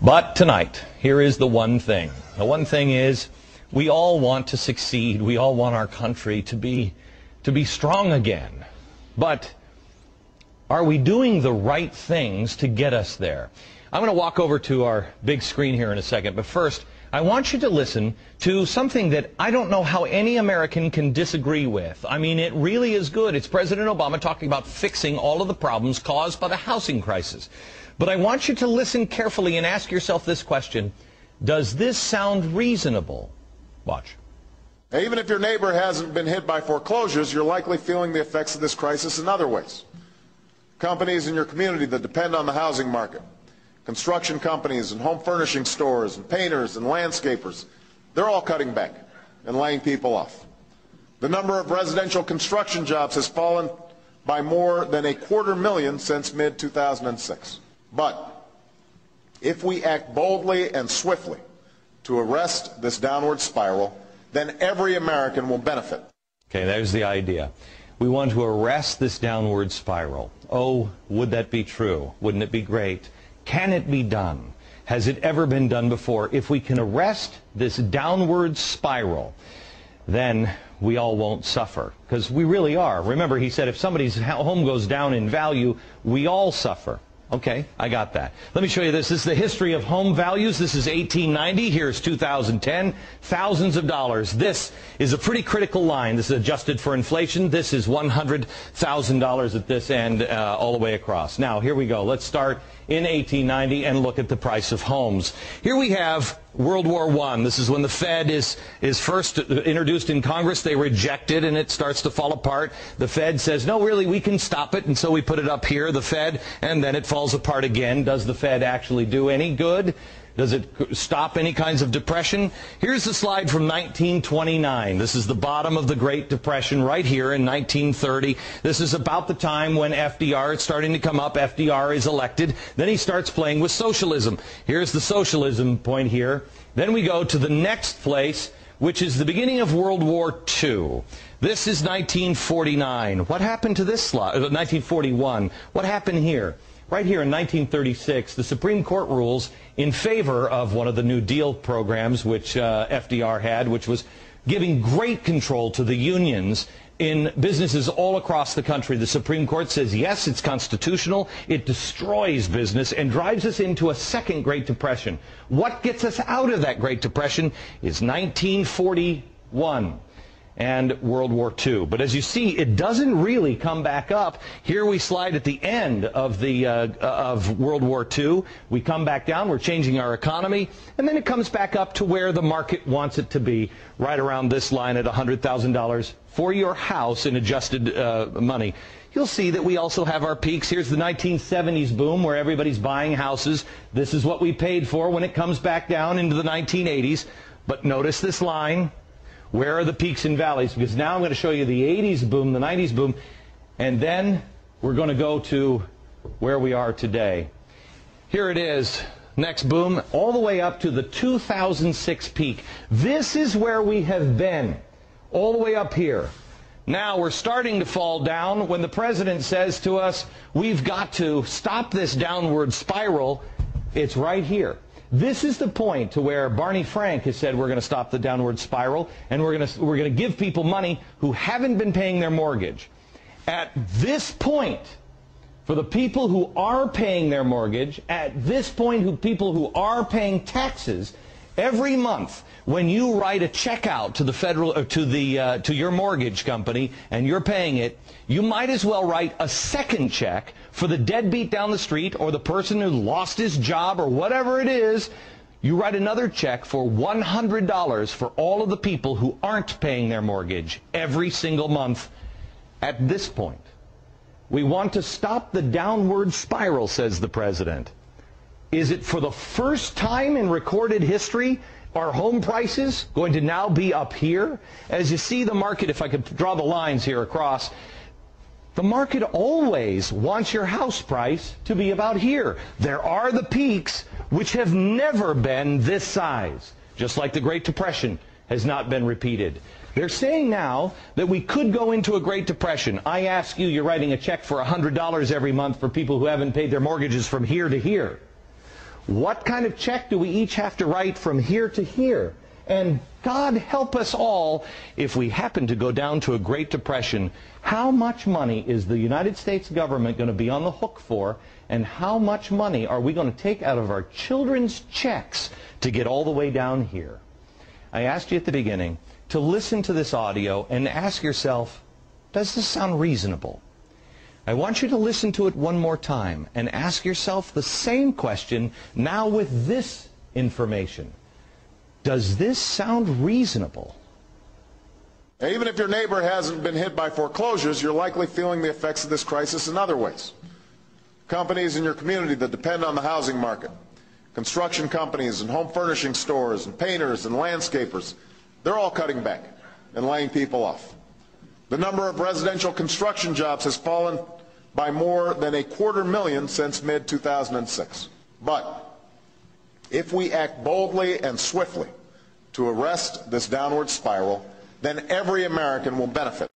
But tonight, here is the one thing. The one thing is, we all want to succeed. We all want our country to be strong again. But are we doing the right things to get us there? I'm going to walk over to our big screen here in a second, but first, I want you to listen to something that I don't know how any American can disagree with. I mean, it really is good. It's President Obama talking about fixing all of the problems caused by the housing crisis. But I want you to listen carefully and ask yourself this question: does this sound reasonable? Watch. Even if your neighbor hasn't been hit by foreclosures, you're likely feeling the effects of this crisis in other ways. Companies in your community that depend on the housing market, construction companies and home furnishing stores and painters and landscapers, they're all cutting back and laying people off. The number of residential construction jobs has fallen by more than 250,000 since mid-2006. But if we act boldly and swiftly to arrest this downward spiral, then every American will benefit. Okay, there's the idea. We want to arrest this downward spiral. Oh, would that be true? Wouldn't it be great? Can it be done? Has it ever been done before? If we can arrest this downward spiral, then we all won't suffer, because we really are. Remember, he said if somebody's home goes down in value, we all suffer. Okay, I got that. Let me show you this. This is the history of home values. This is 1890. Here's 2010. Thousands of dollars. This is a pretty critical line. This is adjusted for inflation. This is $100,000 at this end, all the way across. Now, here we go. Let's start in 1890 and look at the price of homes. Here we have World War I. This is when the Fed is first introduced in Congress. They reject it, and it starts to fall apart. The Fed says, no, really, we can stop it, and so we put it up here, the Fed, and then it falls apart again. Does the Fed actually do any good? Does it stop any kinds of depression? Here's the slide from 1929. This is the bottom of the Great Depression right here in 1930. This is about the time when FDR is starting to come up. FDR is elected. Then he starts playing with socialism. Here's the socialism point here. Then we go to the next place, which is the beginning of World War II. This is 1949. What happened to this slide? 1941. What happened here? Right here in 1936, the Supreme Court rules in favor of one of the New Deal programs which FDR had, which was giving great control to the unions in businesses all across the country. The Supreme Court says, yes, it's constitutional, it destroys business and drives us into a second Great Depression. What gets us out of that Great Depression is 1941. And World War II. But as you see, it doesn't really come back up. Here we slide at the end of the of World War II. We come back down. We're changing our economy, and then it comes back up to where the market wants it to be, right around this line at $100,000 for your house in adjusted money. You'll see that we also have our peaks. Here's the 1970s boom where everybody's buying houses. This is what we paid for when it comes back down into the 1980s. But notice this line. Where are the peaks and valleys? Because now I'm going to show you the 80s boom, the 90s boom, and then we're going to go to where we are today. Here it is. Next boom, all the way up to the 2006 peak. This is where we have been, all the way up here. Now we're starting to fall down when the president says to us, we've got to stop this downward spiral. It's right here. This is the point to where Barney Frank has said we're going to stop the downward spiral, and we're going to give people money who haven't been paying their mortgage. At this point, for the people who are paying their mortgage, at this point, people who are paying taxes, every month when you write a check out to the federal or to your mortgage company and you're paying it, you might as well write a second check for the deadbeat down the street or the person who lost his job or whatever it is. You write another check for $100 for all of the people who aren't paying their mortgage every single month. At this point, we want to stop the downward spiral, says the president. Is it for the first time in recorded history are home prices going to now be up here? As you see the market, if I could draw the lines here across, the market always wants your house price to be about here. There are the peaks which have never been this size, just like the Great Depression has not been repeated. They're saying now that we could go into a Great Depression. I ask you, you're writing a check for $100 every month for people who haven't paid their mortgages from here to here. What kind of check do we each have to write from here to here? And God help us all if we happen to go down to a Great Depression. How much money is the United States government going to be on the hook for? And how much money are we going to take out of our children's checks to get all the way down here? I asked you at the beginning to listen to this audio and ask yourself, does this sound reasonable? I want you to listen to it one more time and ask yourself the same question now with this information. Does this sound reasonable? Even if your neighbor hasn't been hit by foreclosures, you're likely feeling the effects of this crisis in other ways. Companies in your community that depend on the housing market, construction companies and home furnishing stores and painters and landscapers, they're all cutting back and laying people off. The number of residential construction jobs has fallen by more than 250,000 since mid-2006. But if we act boldly and swiftly to arrest this downward spiral, then every American will benefit.